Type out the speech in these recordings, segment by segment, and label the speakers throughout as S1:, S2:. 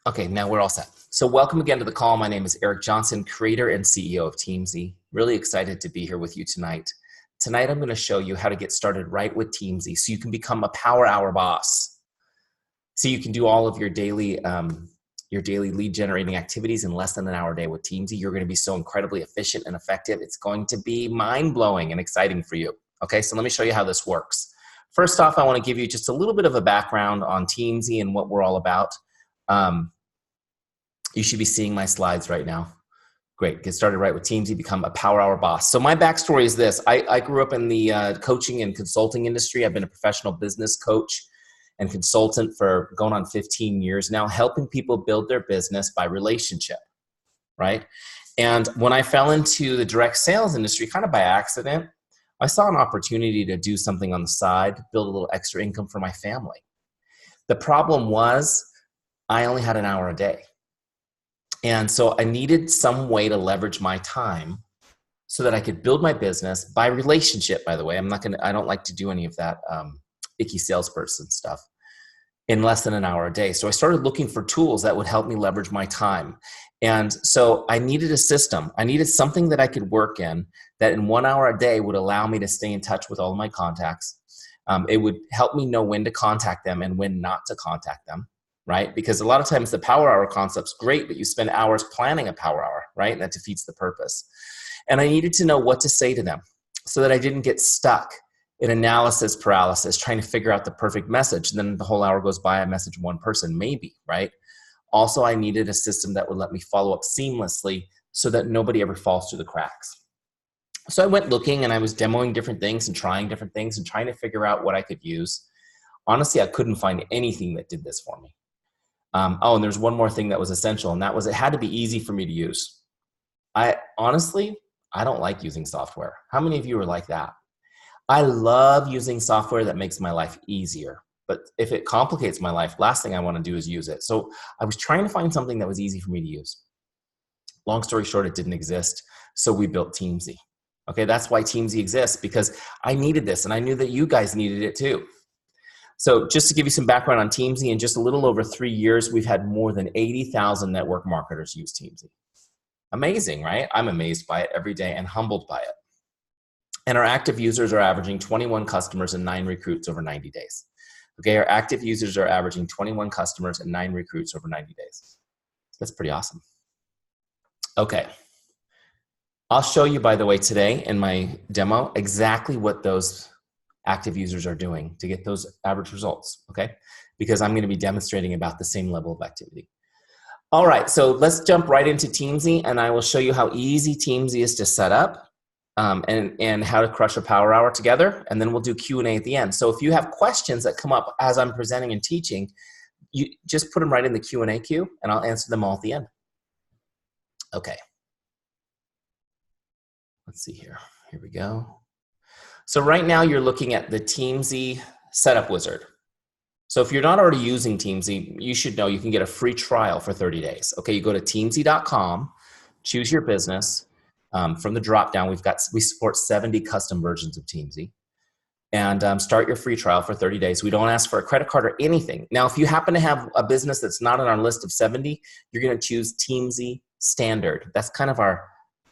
S1: Okay, now we're all set. So welcome again to the call. My name is Eric Johnson, creator and CEO of Teamzy. Really excited to be here with you tonight. Tonight, I'm going to show you how to get started right with Teamzy so you can become a PowerHour boss. So you can do all of your daily lead generating activities in less than an hour a day with Teamzy. You're going to be so incredibly efficient and effective. It's going to be mind-blowing and exciting for you. Okay, so let me show you how this works. First off, I want to give you just a little bit of a background on Teamzy and what we're all about. You should be seeing my slides right now. Great, get started right with Teamzy, become a PowerHour boss. So my backstory is this. I grew up in the coaching and consulting industry. I've been a professional business coach and consultant for going on 15 years now, helping people build their business by relationship, right? And when I fell into the direct sales industry, kind of by accident, I saw an opportunity to do something on the side, build a little extra income for my family. The problem was I only had an hour a day. And so I needed some way to leverage my time so that I could build my business by relationship, by the way. I don't like to do any of that icky salesperson stuff in less than an hour a day. So I started looking for tools that would help me leverage my time. And so I needed a system. I needed something that I could work in that in 1 hour a day would allow me to stay in touch with all of my contacts. It would help me know when to contact them and when not to contact them. Right? Because a lot of times the PowerHour concept's great, but you spend hours planning a PowerHour, right? And that defeats the purpose. And I needed to know what to say to them so that I didn't get stuck in analysis paralysis, trying to figure out the perfect message. And then the whole hour goes by, I message one person, maybe, right? Also, I needed a system that would let me follow up seamlessly so that nobody ever falls through the cracks. So I went looking and I was demoing different things and trying different things and trying to figure out what I could use. Honestly, I couldn't find anything that did this for me. And there's one more thing that was essential, and that was it had to be easy for me to use. Honestly, I don't like using software. How many of you are like that? I love using software that makes my life easier. But if it complicates my life, last thing I want to do is use it. So I was trying to find something that was easy for me to use. Long story short, it didn't exist. So we built Teamzy. Okay, that's why Teamzy exists, because I needed this, and I knew that you guys needed it too. So just to give you some background on Teamzy, in just a little over 3 years, we've had more than 80,000 network marketers use Teamzy. Amazing, right? I'm amazed by it every day and humbled by it. And our active users are averaging 21 customers and 9 recruits over 90 days. Okay, our active users are averaging 21 customers and 9 recruits over 90 days. That's pretty awesome. Okay. I'll show you, by the way, today in my demo exactly what those active users are doing to get those average results, okay? Because I'm gonna be demonstrating about the same level of activity. All right, so let's jump right into Teamzy, and I will show you how easy Teamzy is to set up and how to crush a PowerHour together, and then we'll do Q&A at the end. So if you have questions that come up as I'm presenting and teaching, you just put them right in the Q&A queue, and I'll answer them all at the end. Okay. Let's see here. Here we go. So right now you're looking at the Teamzy setup wizard. So if you're not already using Teamzy, you should know you can get a free trial for 30 days. Okay, you go to teamzy.com, choose your business. From the drop down, we support 70 custom versions of Teamzy. And start your free trial for 30 days. We don't ask for a credit card or anything. Now, if you happen to have a business that's not on our list of 70, you're gonna choose Teamzy Standard. That's kind of our,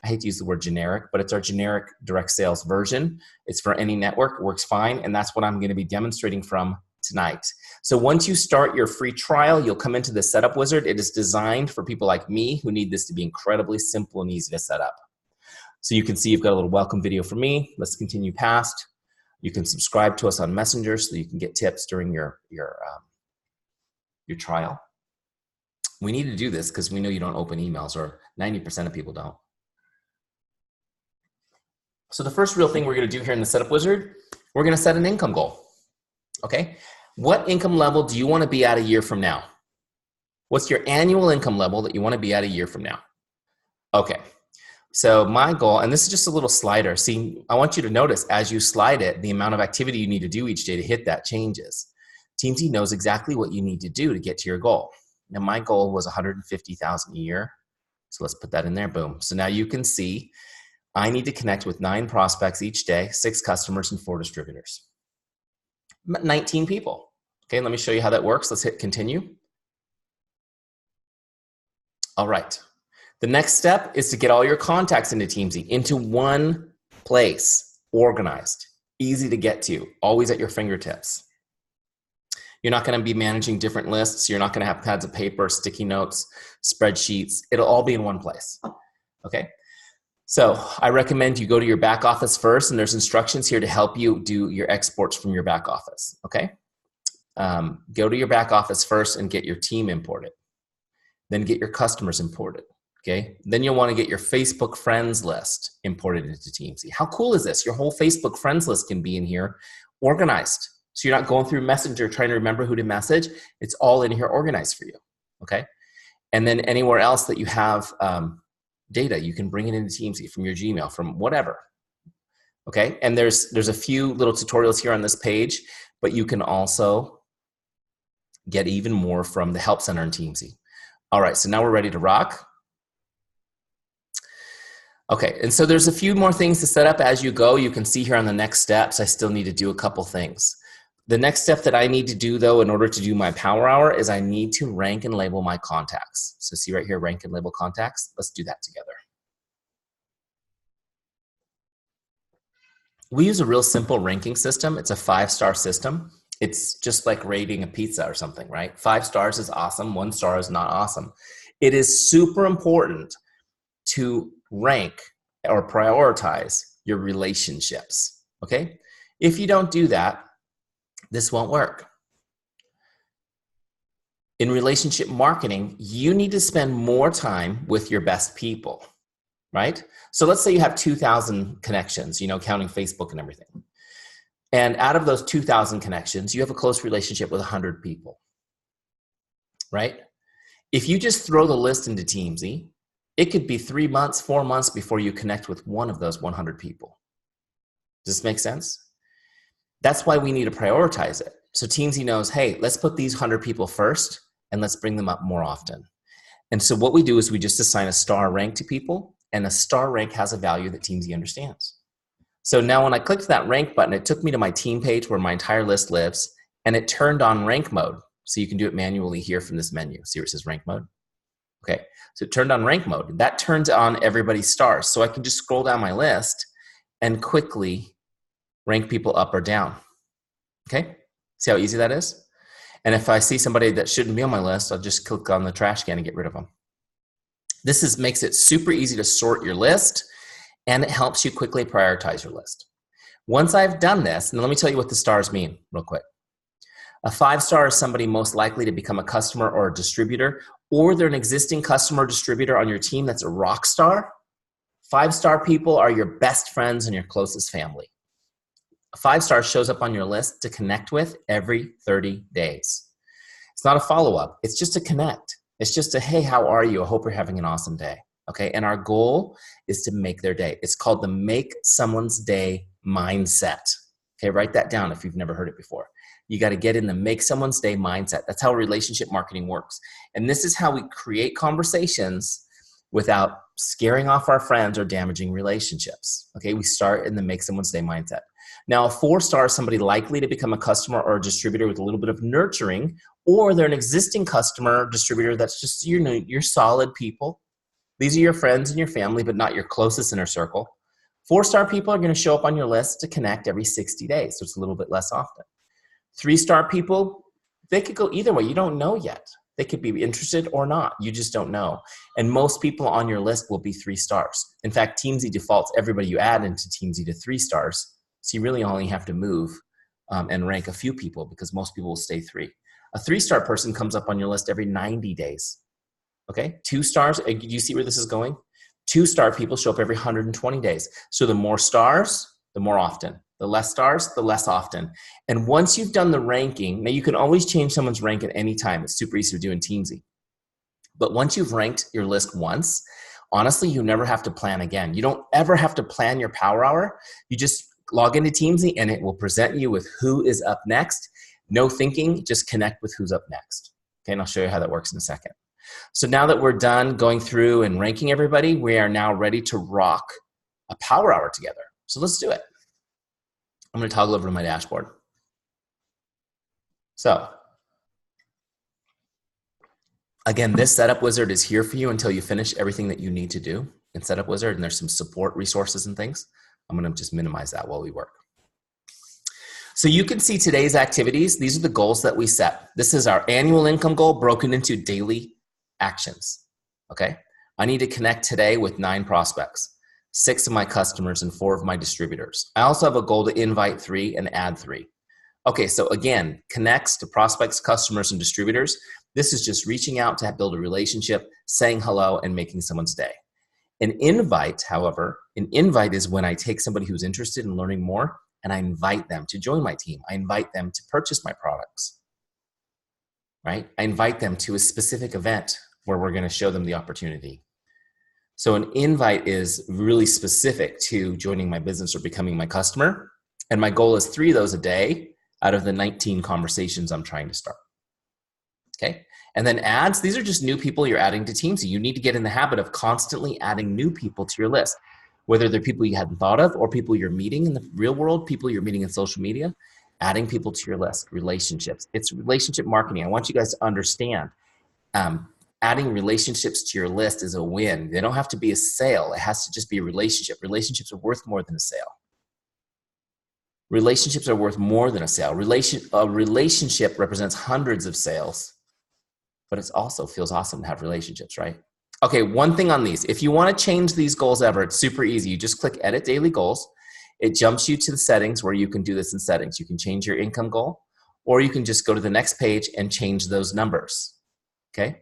S1: I hate to use the word generic, but it's our generic direct sales version. It's for any network, it works fine, and that's what I'm gonna be demonstrating from tonight. So once you start your free trial, you'll come into the setup wizard. It is designed for people like me who need this to be incredibly simple and easy to set up. So you can see you've got a little welcome video for me. Let's continue past. You can subscribe to us on Messenger so you can get tips during your trial. We need to do this because we know you don't open emails, or 90% of people don't. So the first real thing we're going to do here in the setup wizard, we're going to set an income goal. Okay? What income level do you want to be at a year from now? What's your annual income level that you want to be at a year from now? Okay. So my goal, and this is just a little slider. See, I want you to notice as you slide it, the amount of activity you need to do each day to hit that changes. Teamzy knows exactly what you need to do to get to your goal. Now my goal was 150,000 a year. So let's put that in there, boom. So now you can see I need to connect with 9 prospects each day, 6 customers and 4 distributors. 19 people. Okay, let me show you how that works. Let's hit continue. All right. The next step is to get all your contacts into Teamzy, into one place, organized, easy to get to, always at your fingertips. You're not going to be managing different lists. You're not going to have pads of paper, sticky notes, spreadsheets. It'll all be in one place. Okay. So I recommend you go to your back office first, and there's instructions here to help you do your exports from your back office. Okay. Go to your back office first and get your team imported. Then get your customers imported. Okay. Then you'll want to get your Facebook friends list imported into Teamzy. How cool is this? Your whole Facebook friends list can be in here organized. So you're not going through Messenger trying to remember who to message. It's all in here organized for you. Okay. And then anywhere else that you have data, you can bring it into Teamzy from your Gmail, from whatever. Okay. And there's a few little tutorials here on this page, but you can also get even more from the Help Center in Teamzy. All right. So now we're ready to rock. Okay. And so there's a few more things to set up as you go. You can see here on the next steps, I still need to do a couple things. The next step that I need to do, though, in order to do my Power Hour is I need to rank and label my contacts. So see right here, rank and label contacts. Let's do that together. We use a real simple ranking system. It's a 5-star system. It's just like rating a pizza or something, right? 5 stars is awesome. 1 star is not awesome. It is super important to rank or prioritize your relationships, okay? If you don't do that, this won't work. In relationship marketing, you need to spend more time with your best people, right? So let's say you have 2,000 connections, you know, counting Facebook and everything. And out of those 2,000 connections, you have a close relationship with 100 people, right? If you just throw the list into Teamzy, it could be 3 months, 4 months before you connect with one of those 100 people. Does this make sense? That's why we need to prioritize it. So Teamzy knows, hey, let's put these 100 people first and let's bring them up more often. And so what we do is we just assign a star rank to people, and a star rank has a value that Teamzy understands. So now when I clicked that rank button, it took me to my team page where my entire list lives, and it turned on rank mode. So you can do it manually here from this menu. See where it says rank mode? Okay, so it turned on rank mode. That turns on everybody's stars. So I can just scroll down my list and quickly rank people up or down. Okay, see how easy that is? And if I see somebody that shouldn't be on my list, I'll just click on the trash can and get rid of them. This makes it super easy to sort your list, and it helps you quickly prioritize your list. Once I've done this, and let me tell you what the stars mean real quick. A 5-star is somebody most likely to become a customer or a distributor, or they're an existing customer or distributor on your team that's a rock star. 5-star people are your best friends and your closest family. A 5-star shows up on your list to connect with every 30 days. It's not a follow-up. It's just a connect. It's just a, hey, how are you? I hope you're having an awesome day. Okay, and our goal is to make their day. It's called the Make Someone's Day mindset. Okay, write that down if you've never heard it before. You got to get in the Make Someone's Day mindset. That's how relationship marketing works. And this is how we create conversations without scaring off our friends or damaging relationships. Okay, we start in the Make Someone's Day mindset. Now, a 4-star is somebody likely to become a customer or a distributor with a little bit of nurturing, or they're an existing customer or distributor that's just, you know, you're solid people. These are your friends and your family, but not your closest inner circle. 4-star people are going to show up on your list to connect every 60 days, so it's a little bit less often. 3-star people, they could go either way. You don't know yet. They could be interested or not. You just don't know. And most people on your list will be 3 stars. In fact, Teamzy defaults everybody you add into Teamzy to 3 stars. So you really only have to move and rank a few people because most people will stay 3. A 3-star person comes up on your list every 90 days. Okay, 2 stars, do you see where this is going? 2-star people show up every 120 days. So the more stars, the more often. The less stars, the less often. And once you've done the ranking, now you can always change someone's rank at any time. It's super easy to do in Teamzy. But once you've ranked your list once, honestly, you never have to plan again. You don't ever have to plan your Power Hour. You just log into Teamzy and it will present you with who is up next. No thinking, just connect with who's up next. Okay, and I'll show you how that works in a second. So now that we're done going through and ranking everybody, we are now ready to rock a Power Hour together. So let's do it. I'm going to toggle over to my dashboard. So Again, this setup wizard is here for you until you finish everything that you need to do in setup wizard, and there's some support resources and things. I'm going to just minimize that while we work. So you can see today's activities. These are the goals that we set. This is our annual income goal broken into daily actions. Okay. I need to connect today with 9 prospects, 6 of my customers and 4 of my distributors. I also have a goal to invite 3 and add 3. Okay, so again, connects to prospects, customers, and distributors. This is just reaching out to build a relationship, saying hello, and making someone's day. An invite, however, an invite is when I take somebody who's interested in learning more and I invite them to join my team. I invite them to purchase my products, right? I invite them to a specific event where we're going to show them the opportunity. So an invite is really specific to joining my business or becoming my customer. And my goal is 3 of those a day out of the 19 conversations I'm trying to start. Okay. And then ads, these are just new people you're adding to Teamzy. You need to get in the habit of constantly adding new people to your list, whether they're people you hadn't thought of or people you're meeting in the real world, people you're meeting in social media, adding people to your list, relationships. It's relationship marketing. I want you guys to understand, adding relationships to your list is a win. They don't have to be a sale. It has to just be a relationship. Relationships are worth more than a sale. Relationships are worth more than a sale. A relationship represents hundreds of sales, but it also feels awesome to have relationships, right? Okay, one thing on these. If you want to change these goals ever, it's super easy. You just click Edit Daily Goals. It jumps you to the settings where you can do this in settings. You can change your income goal, or you can just go to the next page and change those numbers, okay?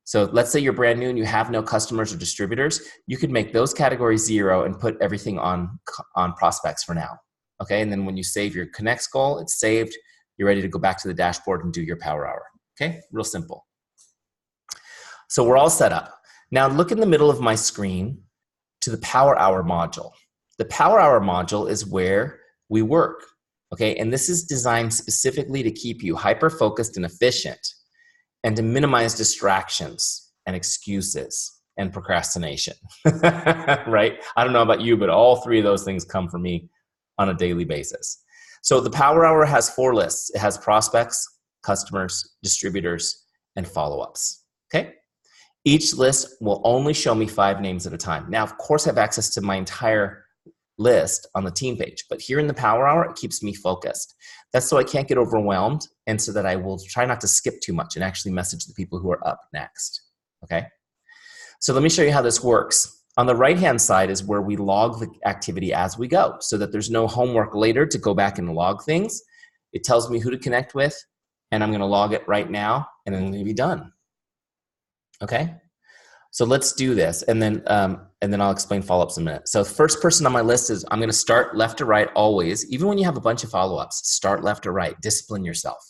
S1: So let's say you're brand new and you have no customers or distributors. You could make those categories 0 and put everything on prospects for now. Okay, and then when you save your connects goal, it's saved. You're ready to go back to the dashboard and do your power hour. Okay, real simple. So we're all set up. Now look in the middle of my screen to the power hour module. The power hour module is where we work. Okay, and this is designed specifically to keep you hyper-focused and efficient and to minimize distractions and excuses and procrastination, right? I don't know about you, but all 3 of those things come from me on a daily basis. So the power hour has 4 lists. It has prospects, customers, distributors, and follow-ups, okay? Each list will only show me 5 names at a time. Now, of course, I have access to my entire list on the team page, but here in the power hour, it keeps me focused. That's so I can't get overwhelmed and so that I will try not to skip too much and actually message the people who are up next, okay? So let me show you how this works. On the right-hand side is where we log the activity as we go so that there's no homework later to go back and log things. It tells me who to connect with, and I'm gonna log it right now, and I'm gonna be done, okay? So let's do this, and then I'll explain follow-ups in a minute. So the first person on my list is, I'm gonna start left to right always. Even when you have a bunch of follow-ups, start left to right, discipline yourself.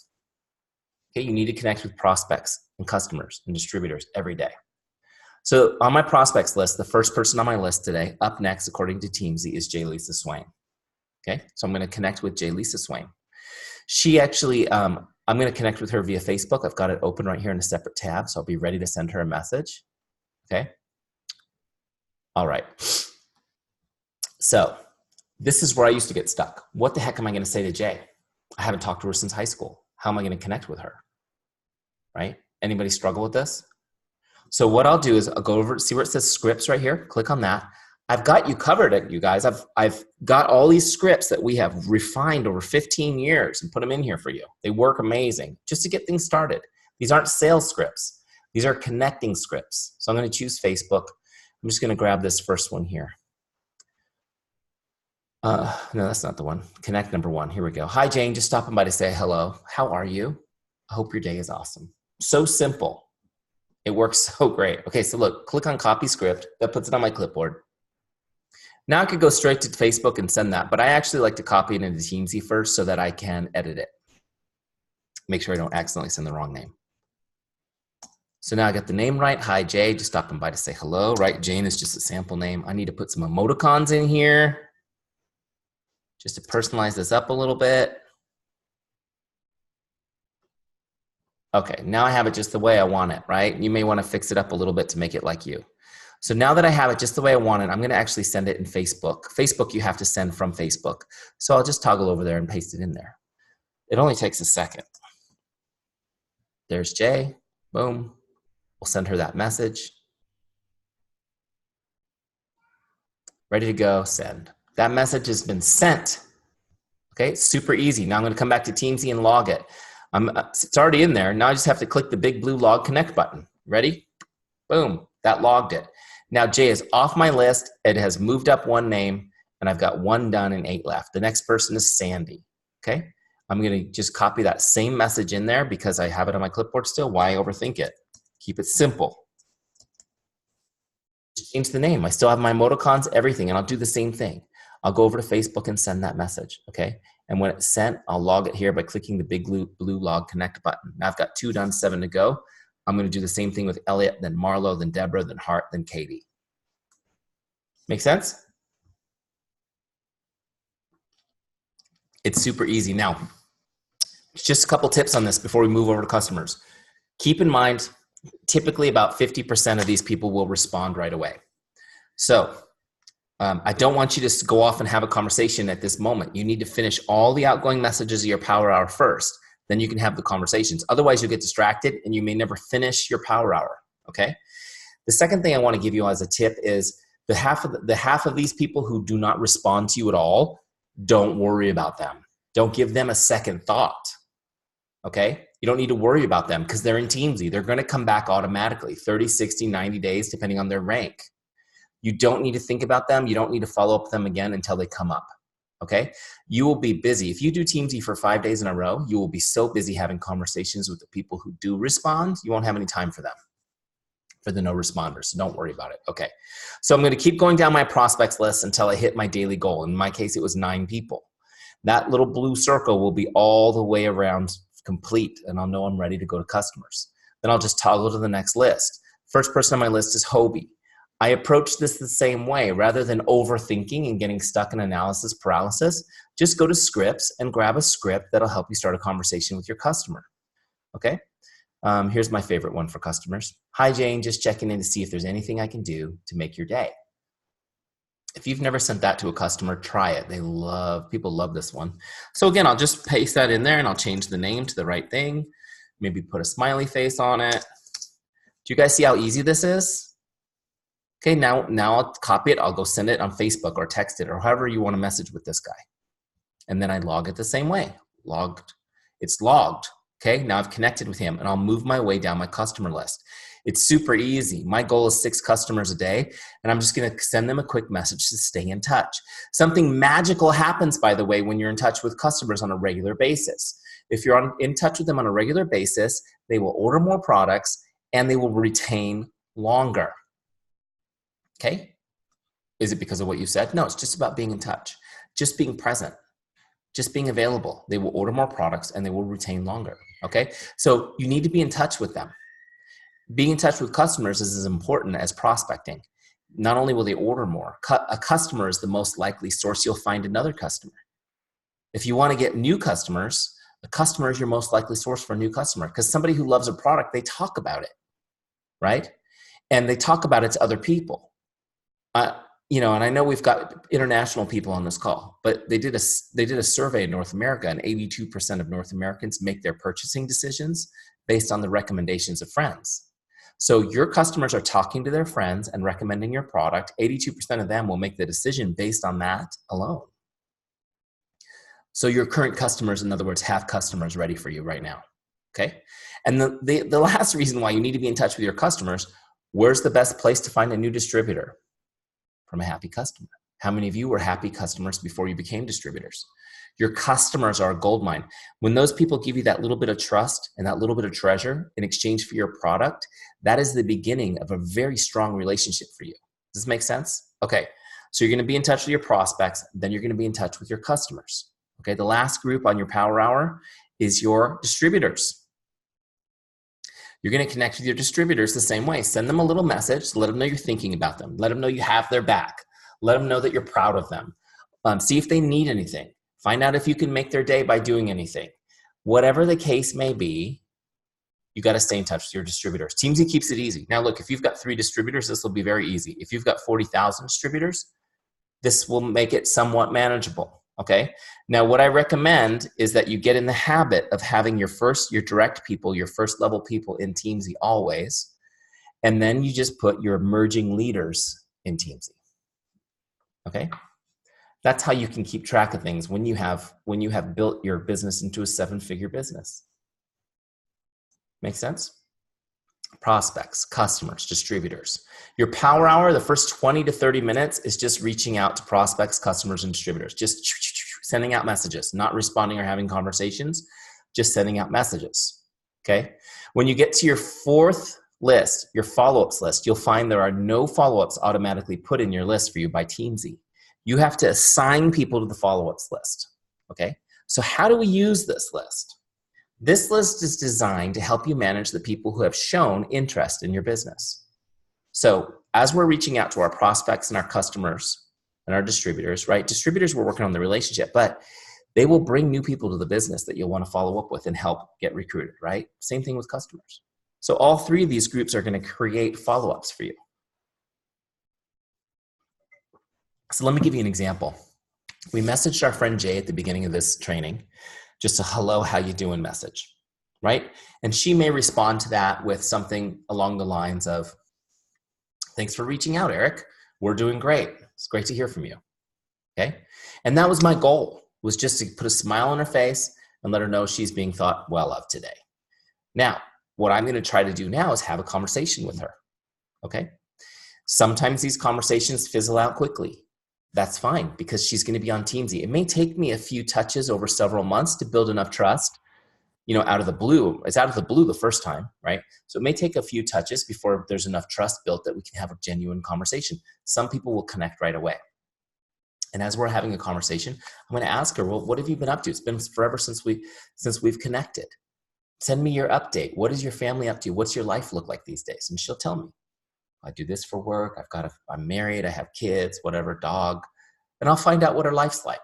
S1: Okay, you need to connect with prospects and customers and distributors every day. So on my prospects list, the first person on my list today, up next, according to Teamzy, is J. Lisa Swain. Okay, so I'm going to connect with J. Lisa Swain. She actually, I'm going to connect with her via Facebook. I've got it open right here in a separate tab, so I'll be ready to send her a message. Okay. All right. So this is where I used to get stuck. What the heck am I going to say to Jay? I haven't talked to her since high school. How am I going to connect with her? Right? Anybody struggle with this? So what I'll do is I'll go over, see where it says scripts right here. Click on that. I've got you covered, you guys. I've got all these scripts that we have refined over 15 years and put them in here for you. They work amazing just to get things started. These aren't sales scripts. These are connecting scripts. So I'm going to choose Facebook. I'm just going to grab this first one here. No, that's not the one. Connect number 1. Here we go. Hi, Jane. Just stopping by to say hello. How are you? I hope your day is awesome. So simple. It works so great. Okay, so look, click on copy script. That puts it on my clipboard. Now I could go straight to Facebook and send that, but I actually like to copy it into Teamzy first so that I can edit it. Make sure I don't accidentally send the wrong name. So now I got the name right. Hi, Jay. Just stopping by to say hello, right? Jane is just a sample name. I need to put some emoticons in here just to personalize this up a little bit. Okay, now I have it just the way I want it, right? You may want to fix it up a little bit to make it like you. So now that I have it just the way I want it, I'm going to actually send it in Facebook. Facebook, you have to send from Facebook. So I'll just toggle over there and paste it in there. It only takes a second. There's Jay. Boom. We'll send her that message. Ready to go, send. That message has been sent. Okay, super easy. Now I'm gonna come back to Teamzy and log it. It's already in there. Now I just have to click the big blue log connect button. Ready? Boom, that logged it. Now Jay is off my list. It has moved up one name and I've got 1 done and 8 left. The next person is Sandy, okay? I'm gonna just copy that same message in there because I have it on my clipboard still. Why overthink it? Keep it simple. Just change the name. I still have my emoticons, everything, and I'll do the same thing. I'll go over to Facebook and send that message, okay? And when it's sent, I'll log it here by clicking the big blue log connect button. Now I've got 2 done, 7 to go. I'm gonna do the same thing with Elliot, then Marlo, then Deborah, then Hart, then Katie. Make sense? It's super easy. Now, just a couple tips on this before we move over to customers. Keep in mind, typically about 50% of these people will respond right away. So I don't want you to go off and have a conversation at this moment. You need to finish all the outgoing messages of your Power Hour first. Then you can have the conversations. Otherwise, you'll get distracted and you may never finish your Power Hour, okay? The second thing I want to give you as a tip is the half of these people who do not respond to you at all, don't worry about them. Don't give them a second thought, okay? You don't need to worry about them because they're in Teamzy. They're going to come back automatically, 30, 60, 90 days, depending on their rank. You don't need to think about them. You don't need to follow up with them again until they come up, okay? You will be busy. If you do Teamzy for 5 days in a row, you will be so busy having conversations with the people who do respond, you won't have any time for them, for the no responders. So don't worry about it, okay? So I'm going to keep going down my prospects list until I hit my daily goal. In my case, it was 9 people. That little blue circle will be all the way around complete, and I'll know I'm ready to go to customers. Then I'll just toggle to the next list. First person on my list is Hobie. I approach this the same way. Rather than overthinking and getting stuck in analysis paralysis, just go to scripts and grab a script that'll help you start a conversation with your customer, okay? Here's my favorite one for customers. Hi, Jane, just checking in to see if there's anything I can do to make your day. If you've never sent that to a customer, try it. People love this one. So again, I'll just paste that in there and I'll change the name to the right thing. Maybe put a smiley face on it. Do you guys see how easy this is? Okay, now I'll copy it. I'll go send it on Facebook or text it or however you want to message with this guy. And then I log it the same way. Logged. It's logged. Okay, now I've connected with him and I'll move my way down my customer list. It's super easy. My goal is 6 customers a day, and I'm just gonna send them a quick message to stay in touch. Something magical happens, by the way, when you're in touch with customers on a regular basis. If you're in touch with them on a regular basis, they will order more products and they will retain longer. Okay? Is it because of what you said? No, it's just about being in touch, just being present, just being available. They will order more products and they will retain longer. Okay? So you need to be in touch with them. Being in touch with customers is as important as prospecting. Not only will they order more, a customer is the most likely source you'll find another customer. If you want to get new customers, a customer is your most likely source for a new customer because somebody who loves a product, they talk about it, right? And they talk about it to other people. You know, and I know we've got international people on this call, but they did a survey in North America, and 82% of North Americans make their purchasing decisions based on the recommendations of friends. So your customers are talking to their friends and recommending your product. 82% of them will make the decision based on that alone. So your current customers, in other words, have customers ready for you right now, okay? And the last reason why you need to be in touch with your customers, where's the best place to find a new distributor? From a happy customer. How many of you were happy customers before you became distributors? Your customers are a goldmine. When those people give you that little bit of trust and that little bit of treasure in exchange for your product, that is the beginning of a very strong relationship for you. Does this make sense? Okay, so you're gonna be in touch with your prospects, then you're gonna be in touch with your customers. Okay, the last group on your Power Hour is your distributors. You're gonna connect with your distributors the same way. Send them a little message, let them know you're thinking about them. Let them know you have their back. Let them know that you're proud of them. See if they need anything. Find out if you can make their day by doing anything. Whatever the case may be, you got to stay in touch with your distributors. Teamzy keeps it easy. Now look, if you've got 3 distributors, this will be very easy. If you've got 40,000 distributors, this will make it somewhat manageable, okay? Now what I recommend is that you get in the habit of having your direct people, your first level people in Teamzy always, And then you just put your emerging leaders in Teamzy. Okay? That's how you can keep track of things when you have built your business into a 7-figure business. Make sense? Prospects, customers, distributors. Your power hour, the first 20 to 30 minutes is just reaching out to prospects, customers, and distributors. Just sending out messages, not responding or having conversations, just sending out messages. Okay? When you get to your 4th list, your follow-ups list, you'll find there are no follow-ups automatically put in your list for you by Teamzy. You have to assign people to the follow-ups list. Okay? So how do we use this list? This list is designed to help you manage the people who have shown interest in your business. So as we're reaching out to our prospects and our customers and our distributors, right? Distributors, we're working on the relationship, but they will bring new people to the business that you'll want to follow up with and help get recruited, right? Same thing with customers. So all 3 of these groups are going to create follow-ups for you. So let me give you an example. We messaged our friend Jay at the beginning of this training, just a hello, how you doing message, right? And she may respond to that with something along the lines of, thanks for reaching out, Eric. We're doing great. It's great to hear from you, okay? And that was my goal, was just to put a smile on her face and let her know she's being thought well of today. Now, what I'm going to try to do now is have a conversation with her, okay? Sometimes these conversations fizzle out quickly. That's fine, because she's going to be on Teamzy. It may take me a few touches over several months to build enough trust, out of the blue. It's out of the blue the first time, right? So it may take a few touches before there's enough trust built that we can have a genuine conversation. Some people will connect right away. And as we're having a conversation, I'm going to ask her, well, what have you been up to? It's been forever since we've connected. Send me your update. What is your family up to? What's your life look like these days? And she'll tell me. I do this for work. I'm married. I have kids, whatever, dog. And I'll find out what her life's like.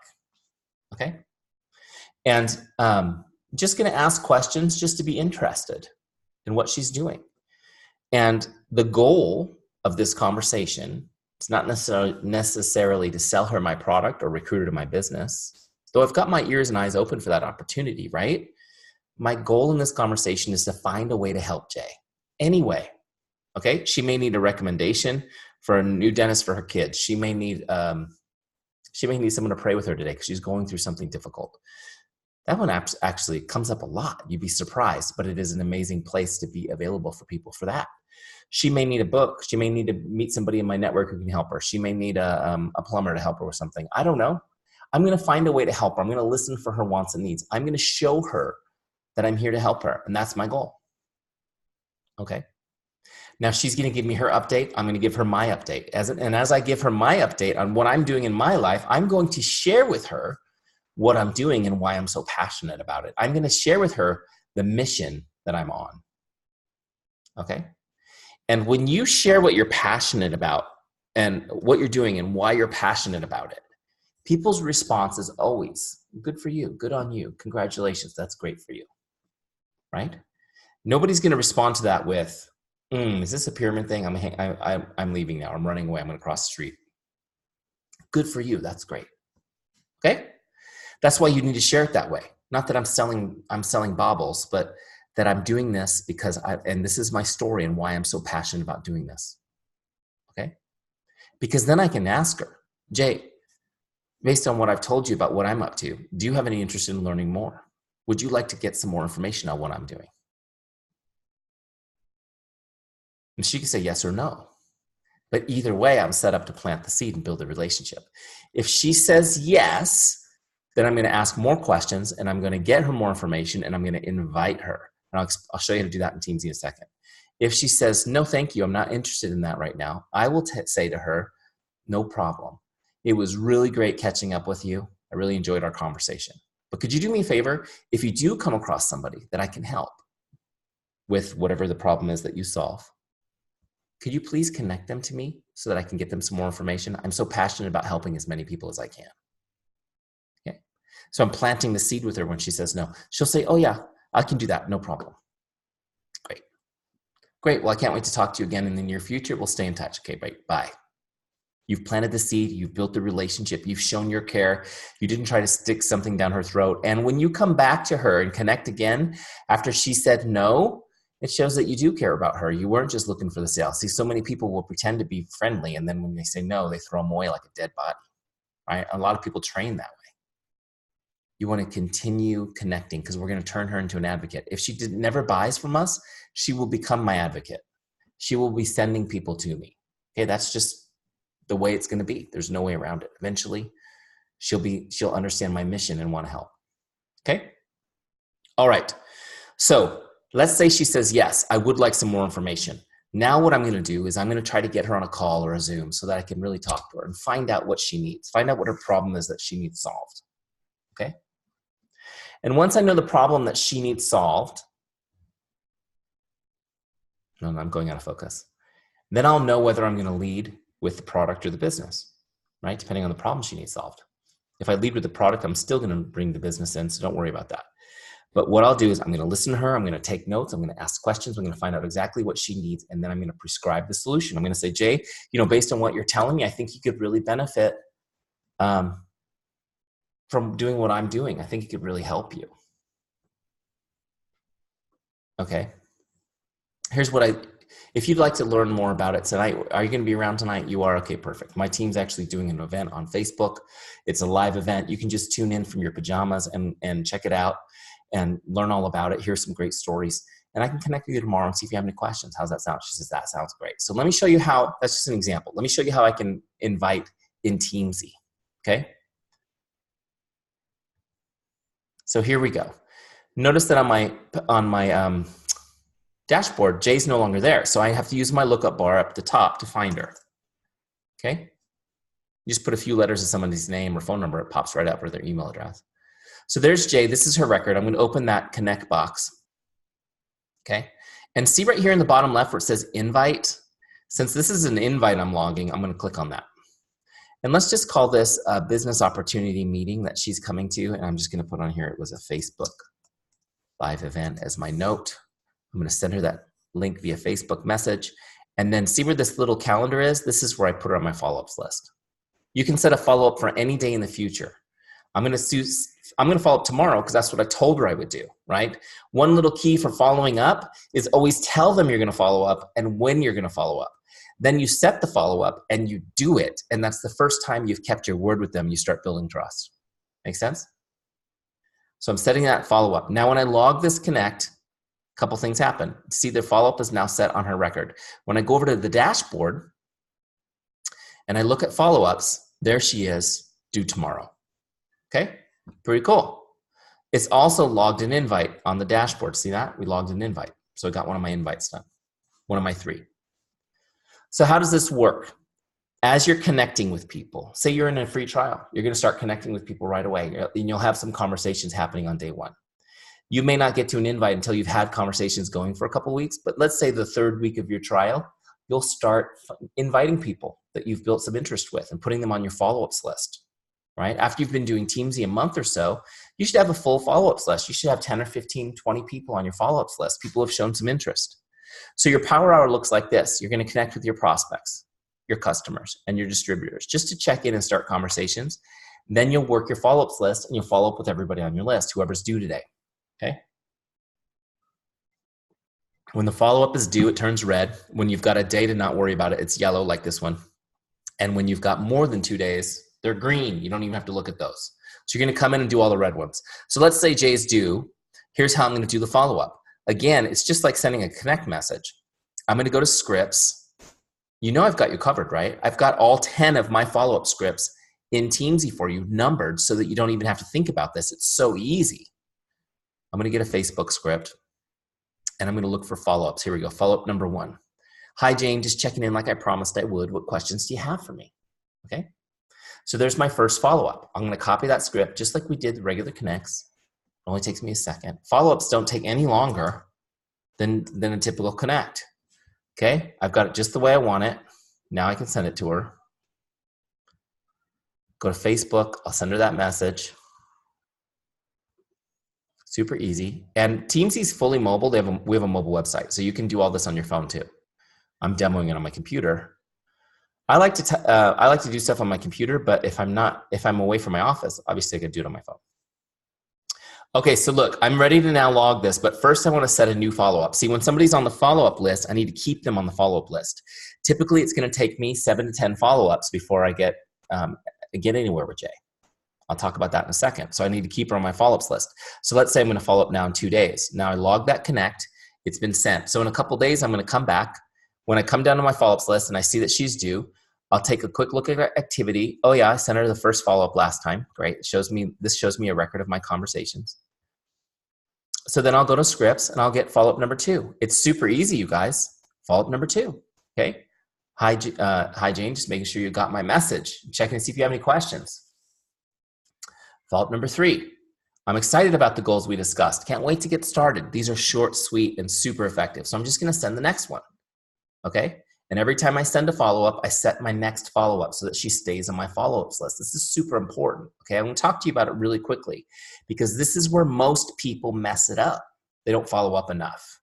S1: Okay. And just going to ask questions just to be interested in what she's doing. And the goal of this conversation is not necessarily to sell her my product or recruit her to my business, though I've got my ears and eyes open for that opportunity, right? My goal in this conversation is to find a way to help Jay. Anyway. Okay, she may need a recommendation for a new dentist for her kids. She may need someone to pray with her today because she's going through something difficult. That one actually comes up a lot. You'd be surprised, but it is an amazing place to be available for people for that. She may need a book. She may need to meet somebody in my network who can help her. She may need a plumber to help her with something. I don't know. I'm going to find a way to help her. I'm going to listen for her wants and needs. I'm going to show her that I'm here to help her, and that's my goal. Okay. Now she's going to give me her update. I'm going to give her my update. As I give her my update on what I'm doing in my life, I'm going to share with her what I'm doing and why I'm so passionate about it. I'm going to share with her the mission that I'm on. Okay? And when you share what you're passionate about and what you're doing and why you're passionate about it, people's response is always, good for you, good on you, congratulations, that's great for you, right? Nobody's going to respond to that with, is this a pyramid thing? I'm leaving now. I'm running away. I'm going to cross the street. Good for you. That's great. Okay? That's why you need to share it that way. Not that I'm selling baubles, but that I'm doing this because and this is my story and why I'm so passionate about doing this. Okay? Because then I can ask her, Jay, based on what I've told you about what I'm up to, do you have any interest in learning more? Would you like to get some more information on what I'm doing? And she can say yes or no. But either way, I'm set up to plant the seed and build a relationship. If she says yes, then I'm going to ask more questions and I'm going to get her more information and I'm going to invite her. And I'll show you how to do that in Teamzy in a second. If she says, no, thank you, I'm not interested in that right now, I will say to her, no problem. It was really great catching up with you. I really enjoyed our conversation. But could you do me a favor? If you do come across somebody that I can help with whatever the problem is that you solve, could you please connect them to me so that I can get them some more information? I'm so passionate about helping as many people as I can. Okay. So I'm planting the seed with her when she says no. She'll say, oh yeah, I can do that. No problem. Great. Great. Well, I can't wait to talk to you again in the near future. We'll stay in touch. Okay, bye. You've planted the seed. You've built the relationship. You've shown your care. You didn't try to stick something down her throat. And when you come back to her and connect again after she said no, It shows that you do care about her. You weren't just looking for the sale. See, so many people will pretend to be friendly, and then when they say no, they throw them away like a dead body, right? A lot of people train that way. You want to continue connecting because we're going to turn her into an advocate. If she never buys from us, she will become my advocate. She will be sending people to me. Okay, that's just the way it's going to be. There's no way around it. Eventually, she'll understand my mission and want to help. Okay? All right. So let's say she says, yes, I would like some more information. Now what I'm going to do is I'm going to try to get her on a call or a Zoom so that I can really talk to her and find out what she needs. Find out what her problem is that she needs solved. Okay? And once I know the problem that she needs solved, no, I'm going out of focus. Then I'll know whether I'm going to lead with the product or the business, right? Depending on the problem she needs solved. If I lead with the product, I'm still going to bring the business in, so don't worry about that. But what I'll do is I'm going to listen to her. I'm going to take notes. I'm going to ask questions. I'm going to find out exactly what she needs. And then I'm going to prescribe the solution. I'm going to say, Jay, based on what you're telling me, I think you could really benefit from doing what I'm doing. I think it could really help you. Okay. Here's what if you'd like to learn more about it tonight, are you going to be around tonight? You are? Okay, perfect. My team's actually doing an event on Facebook. It's a live event. You can just tune in from your pajamas and check it out and learn all about it. Here's some great stories. And I can connect with you tomorrow and see if you have any questions. How's that sound? She says, that sounds great. So let me show you how, that's just an example. Let me show you how I can invite in Teamzy, okay? So here we go. Notice that on my dashboard, Jay's no longer there. So I have to use my lookup bar up the top to find her, okay? You just put a few letters of somebody's name or phone number, it pops right up, or their email address. So there's Jay, this is her record. I'm gonna open that connect box, okay? And see right here in the bottom left where it says invite. Since this is an invite I'm logging, I'm gonna click on that. And let's just call this a business opportunity meeting that she's coming to. And I'm just gonna put on here, it was a Facebook live event as my note. I'm gonna send her that link via Facebook message. And then see where this little calendar is? This is where I put her on my follow-ups list. You can set a follow-up for any day in the future. I'm gonna follow up tomorrow because that's what I told her I would do, right? One little key for following up is always tell them you're gonna follow up and when you're gonna follow up. Then you set the follow-up and you do it. And that's the first time you've kept your word with them. You start building trust. Make sense? So I'm setting that follow-up. Now when I log this connect, a couple things happen. See, the follow-up is now set on her record. When I go over to the dashboard and I look at follow-ups, there she is, due tomorrow. Okay, pretty cool. It's also logged an invite on the dashboard. See that? We logged an invite. So I got one of my invites done, one of my 3. So how does this work? As you're connecting with people, say you're in a free trial, you're gonna start connecting with people right away, and you'll have some conversations happening on day 1. You may not get to an invite until you've had conversations going for a couple weeks, but let's say the 3rd week of your trial, you'll start inviting people that you've built some interest with and putting them on your follow-ups list, right? After you've been doing Teamzy a month or so, you should have a full follow-ups list. You should have 10 or 15, 20 people on your follow-ups list. People have shown some interest. So your power hour looks like this. You're gonna connect with your prospects, your customers, and your distributors just to check in and start conversations. Then you'll work your follow-ups list and you'll follow up with everybody on your list, whoever's due today, okay? When the follow-up is due, it turns red. When you've got a day to not worry about it, it's yellow like this one. And when you've got more than 2 days, they're green. You don't even have to look at those. So you're gonna come in and do all the red ones. So let's say Jay's due. Here's how I'm gonna do the follow-up. Again, it's just like sending a connect message. I'm gonna go to scripts. You know I've got you covered, right? I've got all 10 of my follow-up scripts in Teamzy for you, numbered so that you don't even have to think about this. It's so easy. I'm gonna get a Facebook script and I'm gonna look for follow-ups. Here we go, follow-up number 1. Hi Jane, just checking in like I promised I would. What questions do you have for me? Okay, so there's my first follow-up. I'm gonna copy that script just like we did the regular connects. It only takes me a second. Follow-ups don't take any longer than a typical connect. Okay, I've got it just the way I want it. Now I can send it to her. Go to Facebook, I'll send her that message. Super easy. And Teamzy's fully mobile. We have a mobile website, so you can do all this on your phone too. I'm demoing it on my computer. I like to do stuff on my computer, but if I'm away from my office, obviously I could do it on my phone. Okay, so look, I'm ready to now log this, but first I want to set a new follow-up. See, when somebody's on the follow-up list, I need to keep them on the follow-up list. Typically, it's going to take me 7 to 10 follow-ups before I get anywhere with Jay. I'll talk about that in a second. So I need to keep her on my follow-ups list. So let's say I'm going to follow up now in 2 days. Now I log that connect. It's been sent. So in a couple days, I'm going to come back. When I come down to my follow-ups list and I see that she's due, I'll take a quick look at her activity. Oh yeah, I sent her the first follow-up last time. Great. This shows me a record of my conversations. So then I'll go to scripts and I'll get follow-up number 2. It's super easy, you guys. Follow-up number 2. Okay. Hi, Jane. Just making sure you got my message. Checking to see if you have any questions. Follow-up number 3. I'm excited about the goals we discussed. Can't wait to get started. These are short, sweet, and super effective. So I'm just going to send the next one. Okay. And every time I send a follow-up, I set my next follow-up so that she stays on my follow-ups list. This is super important. Okay. I'm going to talk to you about it really quickly because this is where most people mess it up. They don't follow up enough.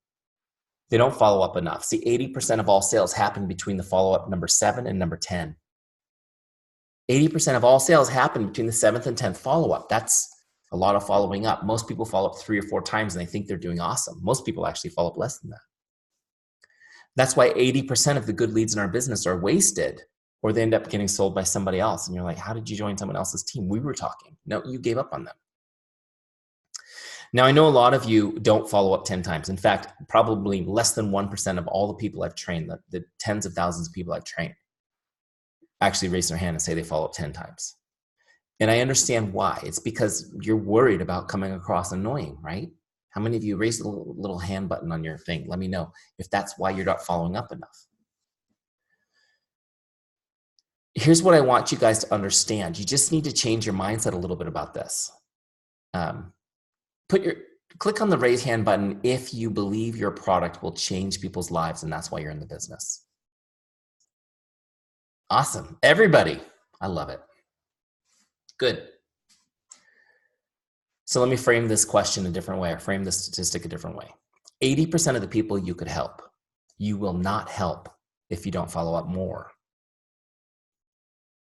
S1: They don't follow up enough. See, 80% of all sales happen between the follow-up number 7 and number 10. 80% of all sales happen between the 7th and 10th follow-up. That's a lot of following up. Most people follow up 3 or 4 times and they think they're doing awesome. Most people actually follow up less than that. That's why 80% of the good leads in our business are wasted or they end up getting sold by somebody else. And you're like, how did you join someone else's team? We were talking. No, you gave up on them. Now, I know a lot of you don't follow up 10 times. In fact, probably less than 1% of all the people I've trained, the tens of thousands of people I've trained, actually raise their hand and say they follow up 10 times. And I understand why. It's because you're worried about coming across annoying, right? How many of you raised the little hand button on your thing? Let me know if that's why you're not following up enough. Here's what I want you guys to understand. You just need to change your mindset a little bit about this. Click on the raise hand button if you believe your product will change people's lives and that's why you're in the business. Awesome. Everybody. I love it. Good. So let me frame this question a different way, or frame this statistic a different way. 80% of the people you could help, you will not help if you don't follow up more.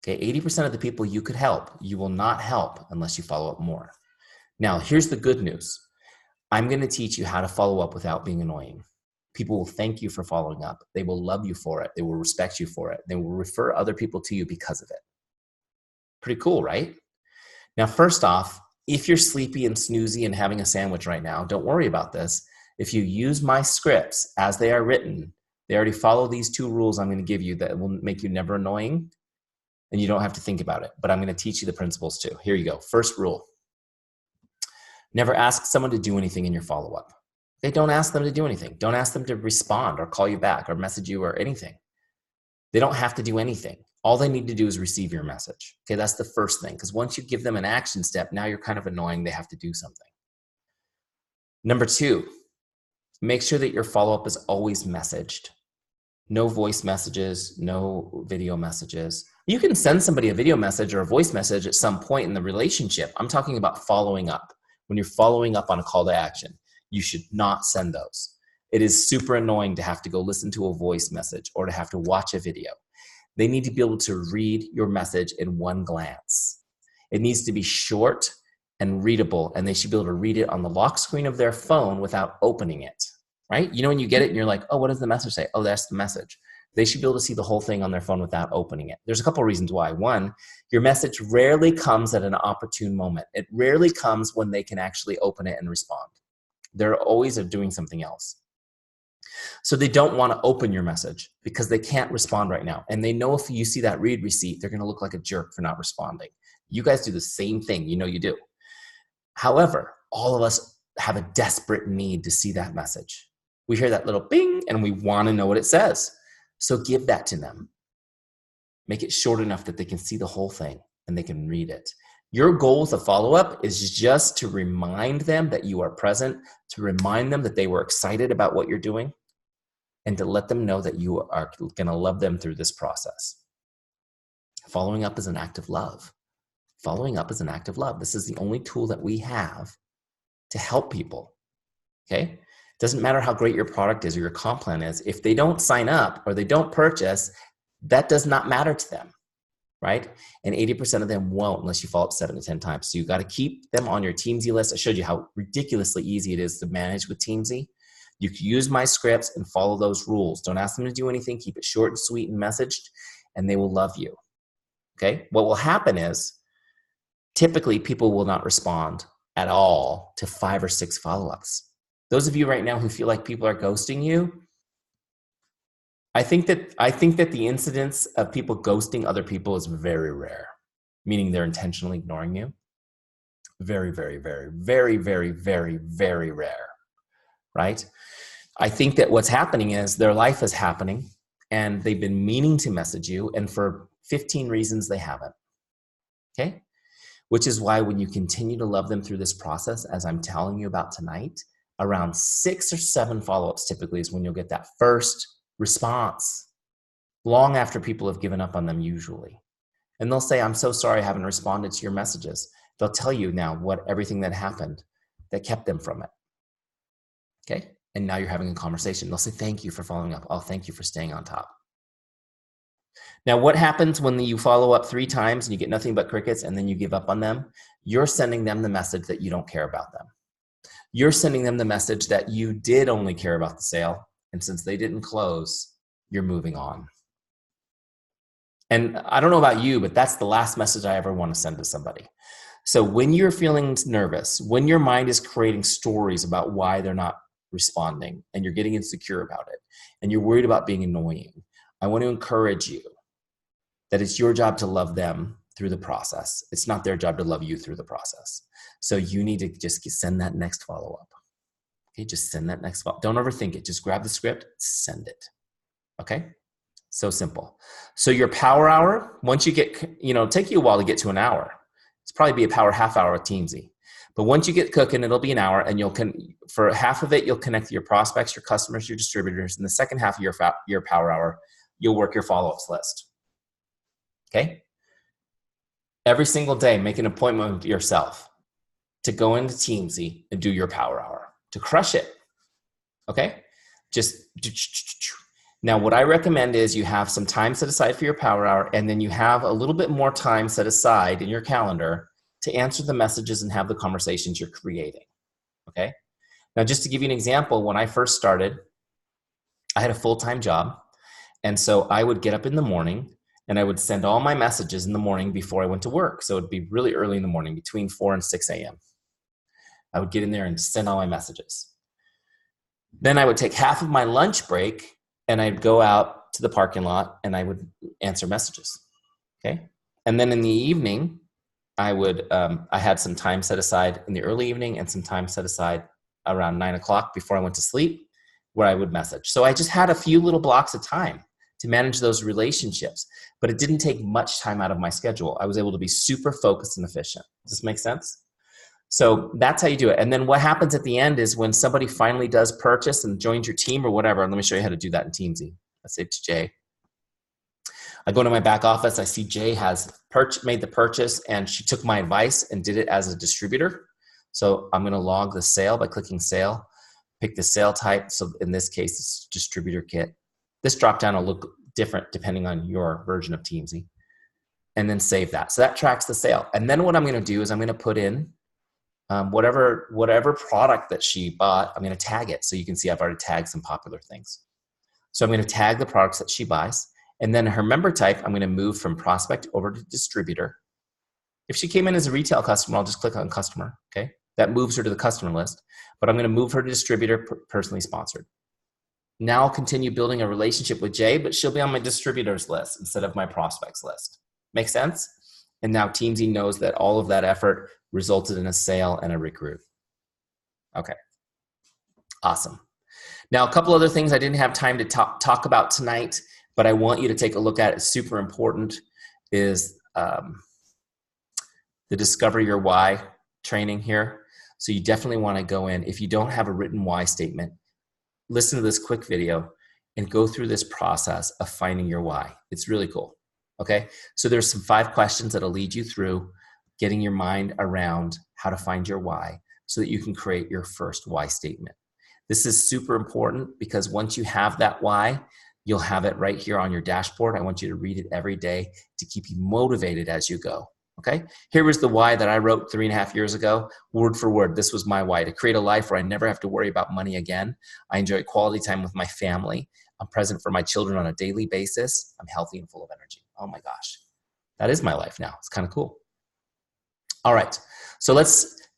S1: Okay, 80% of the people you could help, you will not help unless you follow up more. Now, here's the good news. I'm going to teach you how to follow up without being annoying. People will thank you for following up. They will love you for it. They will respect you for it. They will refer other people to you because of it. Pretty cool, right? Now, first off, if you're sleepy and snoozy and having a sandwich right now, don't worry about this. If you use my scripts as they are written, they already follow these 2 rules I'm going to give you that will make you never annoying, and you don't have to think about it. But I'm going to teach you the principles too. Here you go. First rule. Never ask someone to do anything in your follow-up. Okay, don't ask them to do anything. Don't ask them to respond or call you back or message you or anything. They don't have to do anything. All they need to do is receive your message. Okay, that's the first thing. Because once you give them an action step, now you're kind of annoying. They have to do something. Number 2, make sure that your follow-up is always messaged. No voice messages, no video messages. You can send somebody a video message or a voice message at some point in the relationship. I'm talking about following up. When you're following up on a call to action, you should not send those. It is super annoying to have to go listen to a voice message or to have to watch a video. They need to be able to read your message in one glance. It needs to be short and readable, and they should be able to read it on the lock screen of their phone without opening it, right? You know, when you get it and you're like, oh, what does the message say? Oh, that's the message. They should be able to see the whole thing on their phone without opening it. There's a couple of reasons why. One, your message rarely comes at an opportune moment. It rarely comes when they can actually open it and respond. They're always doing something else. So they don't want to open your message because they can't respond right now. And they know if you see that read receipt, they're going to look like a jerk for not responding. You guys do the same thing. You know you do. However, all of us have a desperate need to see that message. We hear that little bing and we want to know what it says. So give that to them. Make it short enough that they can see the whole thing and they can read it. Your goal with a follow-up is just to remind them that you are present, to remind them that they were excited about what you're doing, and to let them know that you are going to love them through this process. Following up is an act of love. Following up is an act of love. This is the only tool that we have to help people, okay? It doesn't matter how great your product is or your comp plan is. If they don't sign up or they don't purchase, that does not matter to them. right? And 80% of them won't unless you follow up 7 to 10 times. So you got to keep them on your Teamzy list. I showed you how ridiculously easy it is to manage with Teamzy. You can use my scripts and follow those rules. Don't ask them to do anything. Keep it short and sweet and messaged, and they will love you. Okay? What will happen is typically people will not respond at all to 5 or 6 follow-ups. Those of you right now who feel like people are ghosting you, I think that the incidence of people ghosting other people is very rare, meaning they're intentionally ignoring you. Very, very, very, very, very, very, very rare, right? I think that what's happening is their life is happening and they've been meaning to message you, and for 15 reasons they haven't, okay? Which is why when you continue to love them through this process, as I'm telling you about tonight, around 6 or 7 follow-ups typically is when you'll get that first response, long after people have given up on them usually. And they'll say, I'm so sorry I haven't responded to your messages. They'll tell you now everything that happened that kept them from it. Okay? And now you're having a conversation. They'll say, thank you for following up. Oh, thank you for staying on top. Now, what happens when you follow up 3 times and you get nothing but crickets and then you give up on them? You're sending them the message that you don't care about them. You're sending them the message that you did only care about the sale, and since they didn't close, you're moving on. And I don't know about you, but that's the last message I ever want to send to somebody. So when you're feeling nervous, when your mind is creating stories about why they're not responding and you're getting insecure about it and you're worried about being annoying, I want to encourage you that it's your job to love them through the process. It's not their job to love you through the process. So you need to just send that next follow-up. Okay, just send that next follow-up. Don't overthink it. Just grab the script, send it. Okay? So simple. So your power hour, once you get, take you a while to get to an hour. It's probably be a power half hour with Teamzy. But once you get cooking, it'll be an hour, and for half of it, you'll connect to your prospects, your customers, your distributors. In the second half of your power hour, you'll work your follow-ups list. Okay? Every single day, make an appointment with yourself to go into Teamzy and do your power hour, to crush it. Okay? Now, what I recommend is you have some time set aside for your power hour, and then you have a little bit more time set aside in your calendar to answer the messages and have the conversations you're creating. Okay? Now, just to give you an example, when I first started, I had a full-time job, and so I would get up in the morning and I would send all my messages in the morning before I went to work. So it'd be really early in the morning, between 4 and 6 a.m. I would get in there and send all my messages. Then I would take half of my lunch break and I'd go out to the parking lot and I would answer messages. Okay. And then in the evening, I had some time set aside in the early evening and some time set aside around 9 o'clock before I went to sleep where I would message. So I just had a few little blocks of time to manage those relationships, but it didn't take much time out of my schedule. I was able to be super focused and efficient. Does this make sense? So that's how you do it. And then what happens at the end is when somebody finally does purchase and joins your team or whatever, and let me show you how to do that in Teamzy. Let's say to Jay. I go to my back office. I see Jay has made the purchase, and she took my advice and did it as a distributor. So I'm going to log the sale by clicking sale, pick the sale type. So in this case, it's distributor kit. This dropdown will look different depending on your version of Teamzy, and then save that. So that tracks the sale. And then what I'm going to do is I'm going to put in whatever product that she bought. I'm going to tag it. So you can see I've already tagged some popular things. So I'm going to tag the products that she buys. And then her member type, I'm going to move from prospect over to distributor. If she came in as a retail customer, I'll just click on customer. Okay. That moves her to the customer list, but I'm going to move her to distributor, personally sponsored. Now I'll continue building a relationship with Jay, but she'll be on my distributors list instead of my prospects list. Make sense? And now Teamzy knows that all of that effort resulted in a sale and a recruit. Okay. Awesome. Now, a couple other things I didn't have time to talk about tonight, but I want you to take a look at. It's super important, is the Discover Your Why training here. So you definitely want to go in. If you don't have a written why statement, listen to this quick video and go through this process of finding your why. It's really cool. Okay. So there's some 5 questions that'll lead you through getting your mind around how to find your why so that you can create your first why statement. This is super important because once you have that why, You'll have it right here on your dashboard. I want you to read it every day to keep you motivated as you go. Okay, here was the why that I wrote 3.5 years ago, word for word. This was my why: to create a life where I never have to worry about money again. I enjoy quality time with my family. I'm present for my children on a daily basis. I'm healthy and full of energy. Oh my gosh, that is my life now. It's kind of cool. All right, so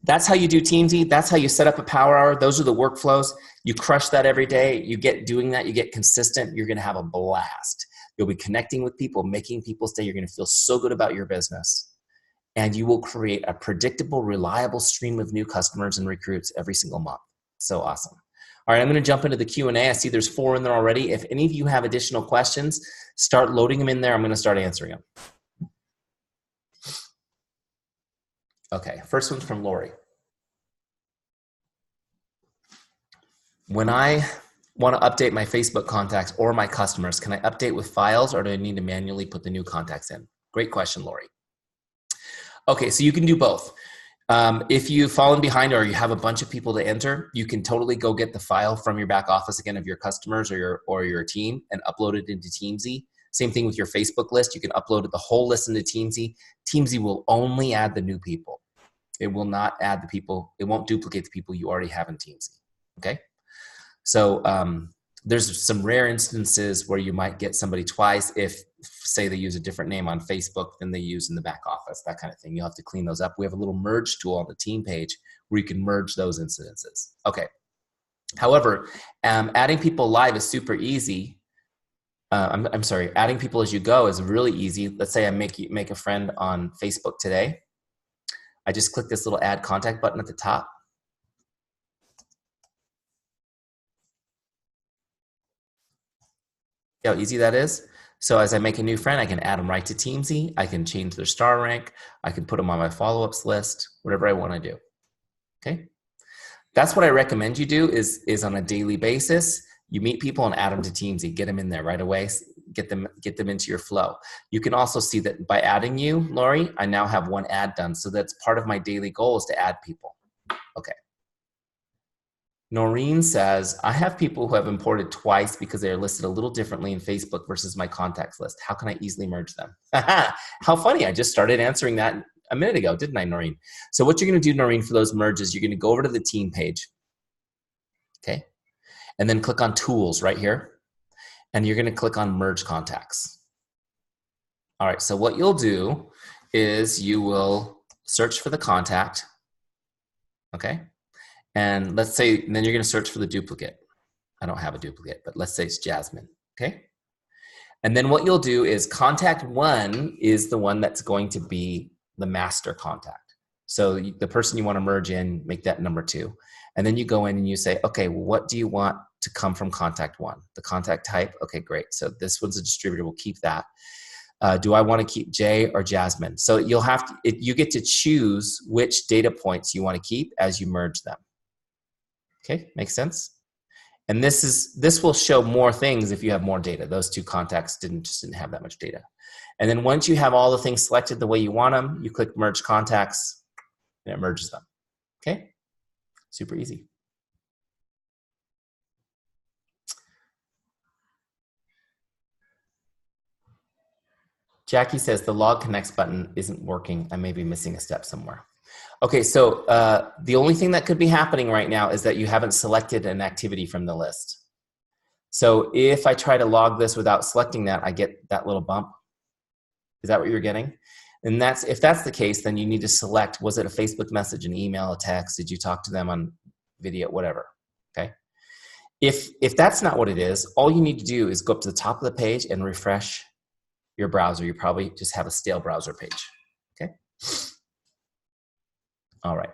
S1: that's how you do Teamzy. That's how you set up a power hour. Those are the workflows. You crush that every day. You get doing that. You get consistent. You're going to have a blast. You'll be connecting with people, making people stay. You're going to feel so good about your business. And you will create a predictable, reliable stream of new customers and recruits every single month. So awesome. All right, I'm going to jump into the Q&A. I see there's 4 in there already. If any of you have additional questions, start loading them in there. I'm going to start answering them. Okay, first one's from Lori. When I want to update my Facebook contacts or my customers, can I update with files, or do I need to manually put the new contacts in? Great question, Lori. Okay, so you can do both. If you've fallen behind or you have a bunch of people to enter, you can totally go get the file from your back office again of your customers or your team and upload it into Teamzy. Same thing with your Facebook list. You can upload the whole list into Teamzy. Teamzy will only add the new people. It will not add the people. It won't duplicate the people you already have in Teamzy. Okay? So there's some rare instances where you might get somebody twice if, say, they use a different name on Facebook than they use in the back office, that kind of thing. You'll have to clean those up. We have a little merge tool on the team page where you can merge those incidences. Okay. However, adding people live is super easy. I'm sorry, adding people as you go is really easy. Let's say I make a friend on Facebook today. I just click this little add contact button at the top. See how easy that is? So as I make a new friend, I can add them right to Teamzy. I can change their star rank. I can put them on my follow-ups list, whatever I want to do. Okay? That's what I recommend you do is on a daily basis, you meet people and add them to Teamzy. Get them in there right away. Get them into your flow. You can also see that by adding you, Lori, I now have 1 ad done. So that's part of my daily goal is to add people. Okay. Noreen says, I have people who have imported twice because they are listed a little differently in Facebook versus my contacts list. How can I easily merge them? How funny. I just started answering that a minute ago, didn't I, Noreen? So what you're going to do, Noreen, for those merges, you're going to go over to the team page. Okay. And then click on tools right here. And you're going to click on merge contacts. All right. So what you'll do is you will search for the contact. Okay. And let's say, and then you're going to search for the duplicate. I don't have a duplicate, but let's say it's Jasmine. Okay. And then what you'll do is contact 1 is the one that's going to be the master contact. So the person you want to merge in, make that number 2. And then you go in and you say, okay, what do you want to come from contact 1? The contact type. Okay, great. So this one's a distributor. We'll keep that. Do I want to keep Jay or Jasmine? So you'll have to, you get to choose which data points you want to keep as you merge them. Okay, makes sense? And this will show more things if you have more data. Those 2 contacts didn't have that much data. And then once you have all the things selected the way you want them, you click merge contacts and it merges them. Okay, super easy. Jackie says the log connects button isn't working. I may be missing a step somewhere. Okay, so the only thing that could be happening right now is that you haven't selected an activity from the list. So if I try to log this without selecting that, I get that little bump. Is that what you're getting? And if that's the case, then you need to select, was it a Facebook message, an email, a text? Did you talk to them on video, whatever, okay? If that's not what it is, all you need to do is go up to the top of the page and refresh your browser. You probably just have a stale browser page, okay? All right.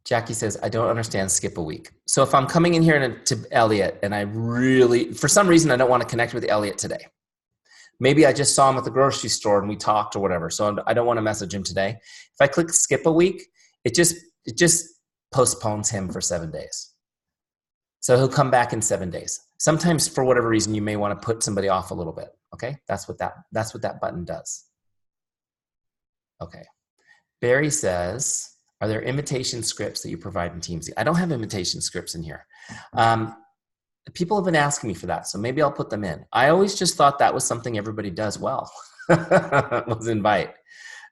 S1: Jackie says, I don't understand skip a week. So if I'm coming in here to Elliot and I really, for some reason, I don't want to connect with Elliot today. Maybe I just saw him at the grocery store and we talked or whatever. So I don't want to message him today. If I click skip a week, it just postpones him for 7 days. So he'll come back in 7 days. Sometimes for whatever reason, you may want to put somebody off a little bit. Okay. That's what that button does. Okay. Barry says, are there invitation scripts that you provide in Teamzy? I don't have invitation scripts in here. People have been asking me for that, so maybe I'll put them in. I always just thought that was something everybody does well, was invite.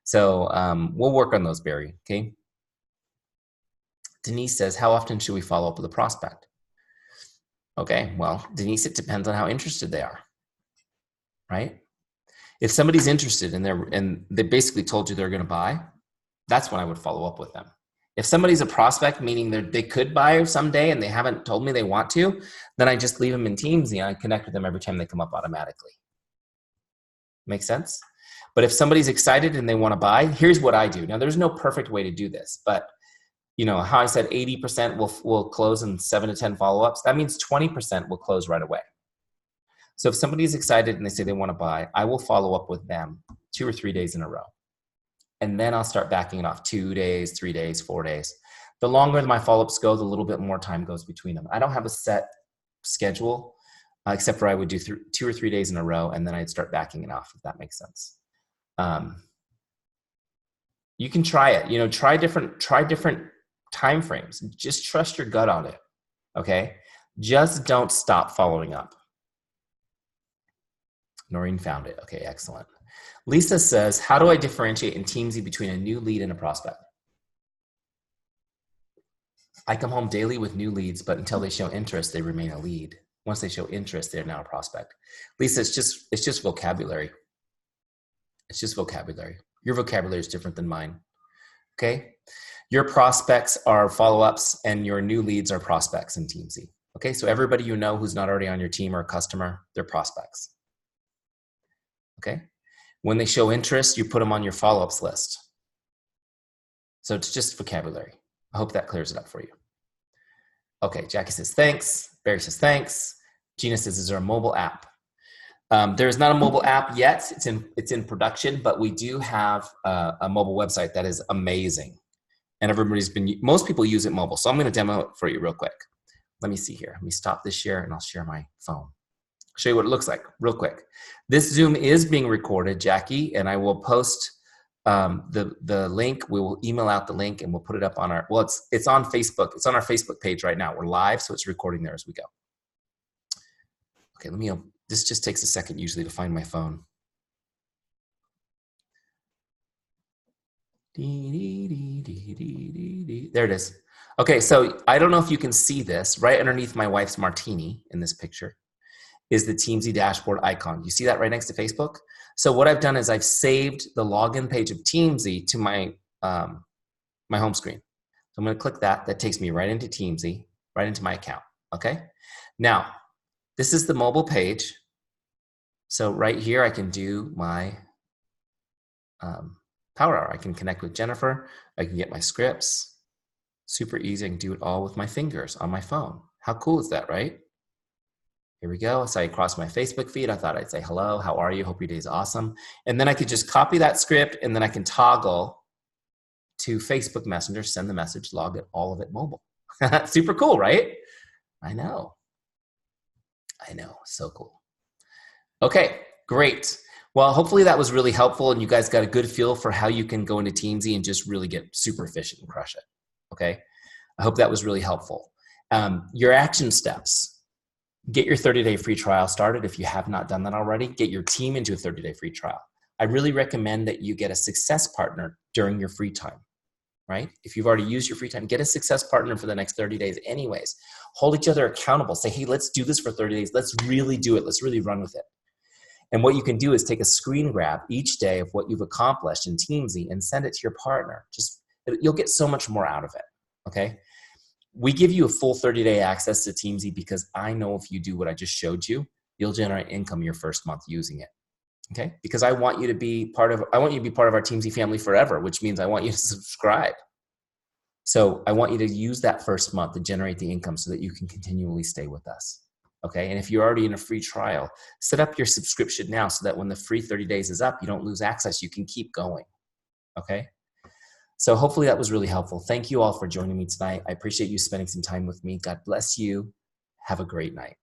S1: So we'll work on those, Barry, okay? Denise says, how often should we follow up with a prospect? Okay, well, Denise, it depends on how interested they are, right? If somebody's interested and they basically told you they're going to buy, that's when I would follow up with them. If somebody's a prospect, meaning they could buy someday and they haven't told me they want to, then I just leave them in Teamzy and I connect with them every time they come up automatically. Make sense? But if somebody's excited and they want to buy, here's what I do. Now, there's no perfect way to do this, but you know how I said 80% will close in 7 to 10 follow-ups. That means 20% will close right away. So if somebody's excited and they say they want to buy, I will follow up with them 2 or 3 days in a row. And then I'll start backing it off 2 days, 3 days, 4 days. The longer my follow-ups go, the little bit more time goes between them. I don't have a set schedule, except for I would do 2 or 3 days in a row, and then I'd start backing it off, if that makes sense. You can try it. You know, try different time frames. Just trust your gut on it, okay? Just don't stop following up. Noreen found it. Okay, excellent. Lisa says, how do I differentiate in Teamzy between a new lead and a prospect? I come home daily with new leads, but until they show interest, they remain a lead. Once they show interest, they're now a prospect. Lisa, it's just vocabulary. It's just vocabulary. Your vocabulary is different than mine, okay? Your prospects are follow-ups and your new leads are prospects in Teamzy, okay? So everybody you know who's not already on your team or a customer, they're prospects, okay? When they show interest, you put them on your follow-ups list. So it's just vocabulary. I hope that clears it up for you. Okay, Jackie says, thanks. Barry says, thanks. Gina says, is there a mobile app? There is not a mobile app yet. It's in production, but we do have a mobile website that is amazing. And most people use it mobile. So I'm going to demo it for you real quick. Let me see here. Let me stop this share and I'll share my phone. Show you what it looks like real quick. This Zoom is being recorded, Jackie, and I will post the link. We will email out the link and we'll put it up on it's on Facebook. It's on our Facebook page right now. We're live, so it's recording there as we go. Okay, this just takes a second usually to find my phone. There it is. Okay, so I don't know if you can see this. Right underneath my wife's martini in this picture is the Teamzy dashboard icon. You see that right next to Facebook? So what I've done is I've saved the login page of Teamzy to my home screen. So I'm gonna click that. That takes me right into Teamzy, right into my account, okay? Now, this is the mobile page. So right here, I can do my PowerHour. I can connect with Jennifer. I can get my scripts. Super easy. I can do it all with my fingers on my phone. How cool is that, right? Here we go. So I crossed my Facebook feed. I thought I'd say, hello, how are you? Hope your day's awesome. And then I could just copy that script and then I can toggle to Facebook Messenger, send the message, log it, all of it mobile. Super cool, right? I know. So cool. Okay, great. Well, hopefully that was really helpful and you guys got a good feel for how you can go into Teamzy and just really get super efficient and crush it. Okay. I hope that was really helpful. Your action steps. Get your 30-day free trial started. If you have not done that already, get your team into a 30-day free trial. I really recommend that you get a success partner during your free time, right? If you've already used your free time, get a success partner for the next 30 days anyways. Hold each other accountable. Say, hey, let's do this for 30 days. Let's really do it. Let's really run with it. And what you can do is take a screen grab each day of what you've accomplished in Teamzy and send it to your partner. You'll get so much more out of it, okay? We give you a full 30-day access to Teamzy because I know if you do what I just showed you, you'll generate income your first month using it, okay? Because I want you to be part of our Teamzy family forever, which means I want you to subscribe. So I want you to use that first month to generate the income so that you can continually stay with us, okay? And if you're already in a free trial, set up your subscription now so that when the free 30 days is up, you don't lose access, you can keep going, okay? So hopefully that was really helpful. Thank you all for joining me tonight. I appreciate you spending some time with me. God bless you. Have a great night.